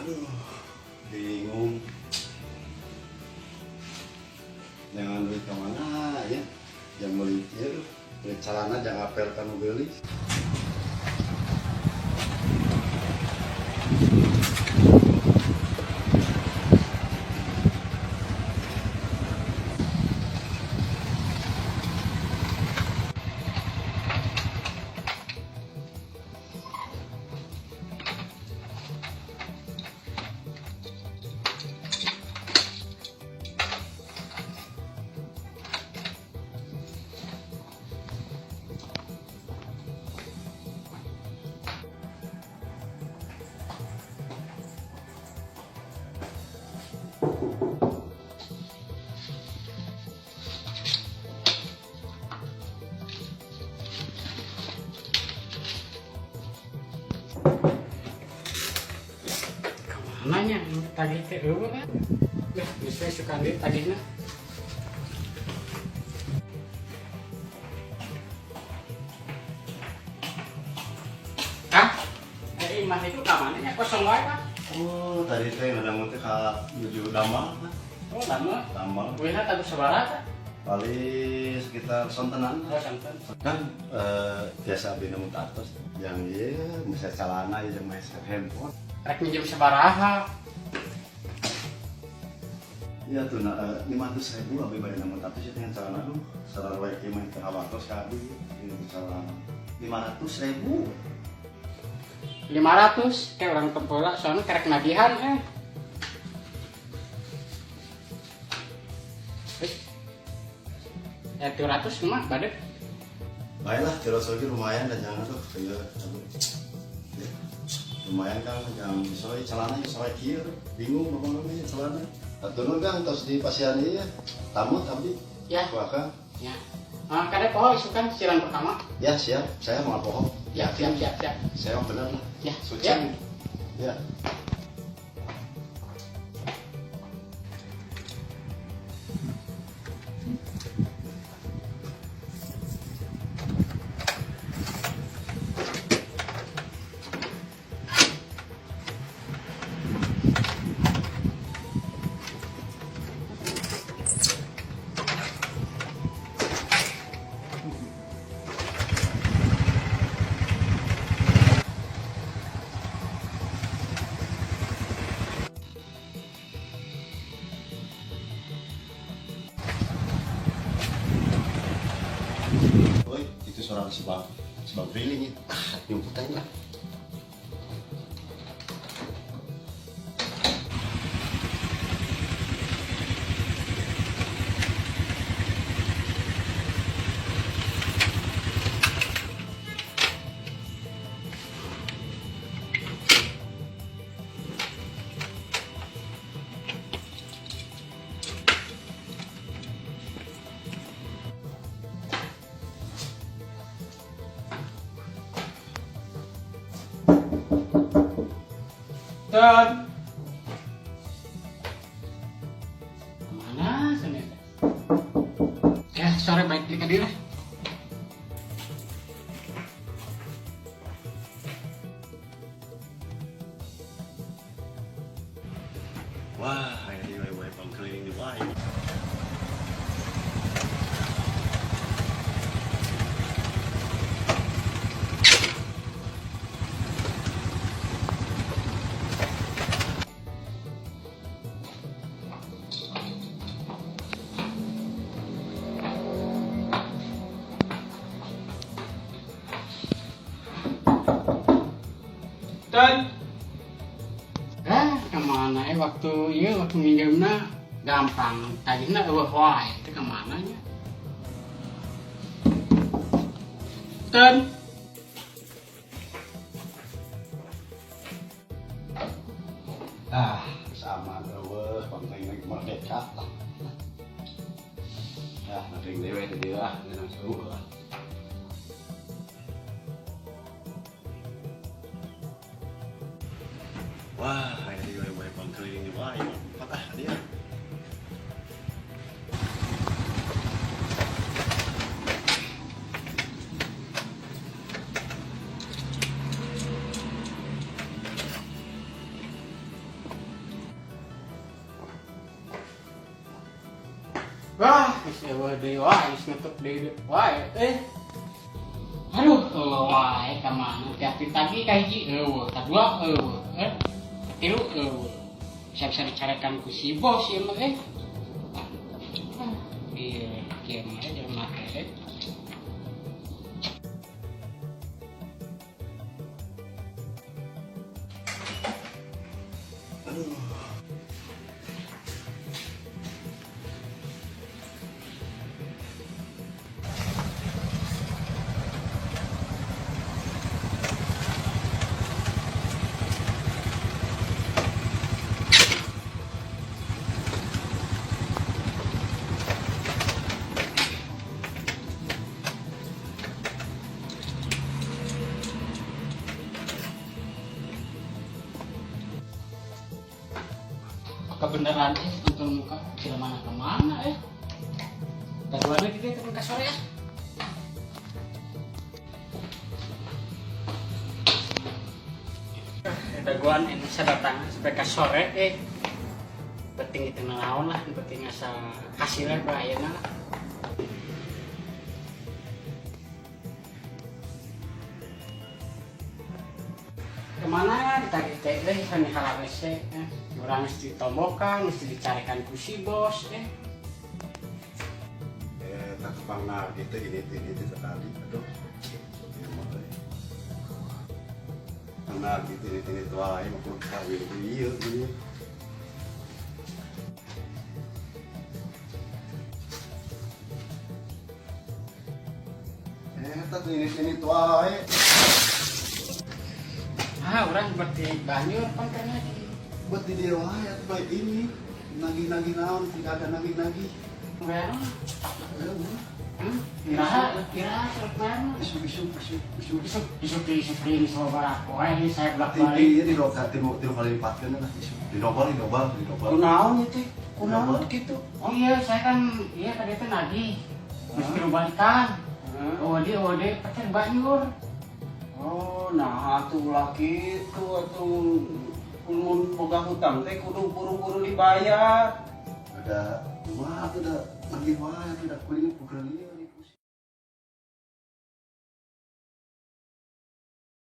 Aduh, bingung. Jangan duit kemana ya? Yang beli ya, beli celana jangan apel kan beli. Nanya tagih teh eueuh kan. Lah, bisa suka di tagihna. Kah? Imah itu ka mana nya kosong wae, Kang? Oh, tadi teh ngadamu teh ka menuju Damal. Oh, lama. Damal. Kuehna tadu sabaraha? Paling sekitar sontenan. Oh, santen. Kan biasa bina muka atas yang iya bisa celana ya yang main handphone. Rek minjem sabaraha? Iya tuh, 500.000 abis bayar 600 ya dengan celana tuh. Secara baik main ke Hawatos kali ini celana 500.000. 500 kayak orang tempola soalnya kerek nagihan ya 200 mah badek. Baiklah, terus lagi lumayan dan jangan tuh kayak ya, lumayan kan yang soalnya celana soalnya kieu bingung apa namanya celana. Atur kan terus di pasian ya tamu tapi Ya. Kan Ya. Kadang pohon isukan siaran pertama. ya siap, saya mau pohon. Ya, siap. Saya mau bener lah. Ya, Suci. ya. Ya. Oi, itu suara sebab drilling ya. Jemput aja lah. Dan mana sana? Ya, sore baik di Kediri. Wah, ini wae pengkeliling di wae. Dan kemana waktu minjemna gampang tadinya eueuh wae teh kemana nya dan Sama eueuh penting merdeka. Ya, nering dewe teh dia lah, nang sueuh. Wah, ini wae pengkeliling di wae. Patah dia. Wah, eueuh deui wae, geus nutup deui wae. Aduh, wae ka mana teh tagi ka hiji eueuh, kadua eueuh, katilu eueuh. Bisa dicarekan ku si bos ieu mah Iya, kieu mah jelema teh. Aduh. Kebenaran untuk muka tidak mana kemana kedua lagi kita temen ke sore ya daguan ini saya datang sampai ke sore penting itu naon lah penting asa hasilnya bahayana lah kemana ditagih teh deh kan halawes orang mesti ditombokan, mesti dicarikan ku si bos Tak kepangna gitu ini sekali. Aduh. Nah gitu ini tua ini mau kawin iya ini. Tapi ini tua orang seperti banjur kan karena buat di dia wae atuh bae ini nagi naon tidak ada nagi well kira sekarang isu ini sobat aku ini saya belak balik di rokat tiru kali lipatkeun lah isu di dobal kunaon itu kunaon gitu iya saya kan iya tadi itu nagih mesti balikan ode pacar banjur nah atuh laki itu atuh mun boga hutang teh kudu buru-buru dibayar. Ada wah ada lagi wah ada kuliah bukan lieu